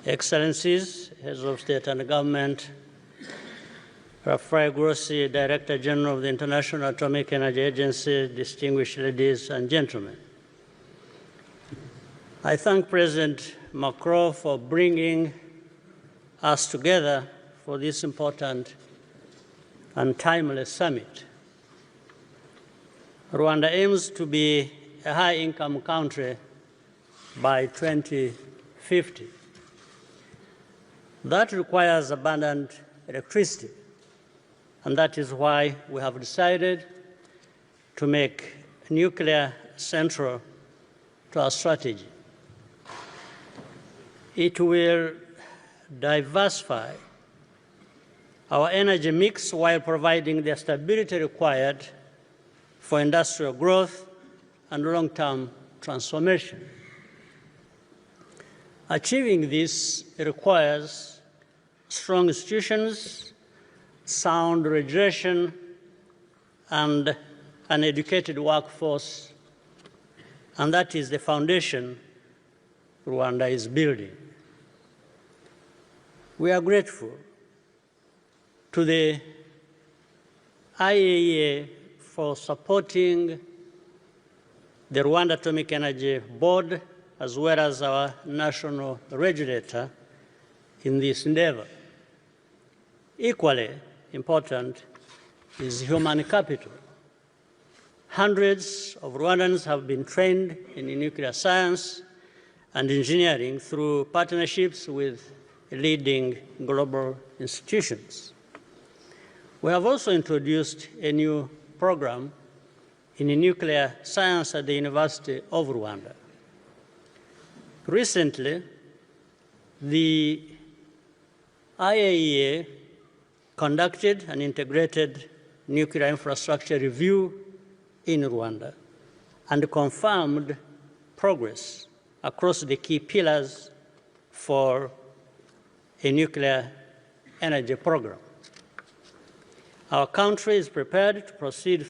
Excellencies, Heads of State and Government, Rafael Grossi, Director General of the International Atomic Energy Agency, distinguished ladies and gentlemen. I thank President Macron for bringing us together for this important and timely summit. Rwanda aims to be a high-income country by 2050. That requires abundant electricity, and that is why we have decided to make nuclear central to our strategy. It will diversify our energy mix while providing the stability required for industrial growth and long-term transformation. Achieving this requires strong institutions, sound regulation, and an educated workforce, and that is the foundation Rwanda is building. We are grateful to the IAEA for supporting the Rwanda Atomic Energy Board as well as our national regulator in this endeavor. Equally important is human capital. Hundreds of Rwandans have been trained in nuclear science and engineering through partnerships with leading global institutions. We have also introduced a new program in nuclear science at the University of Rwanda. Recently, the IAEA conducted an integrated nuclear infrastructure review in Rwanda and confirmed progress across the key pillars for a nuclear energy program. Our country is prepared to proceed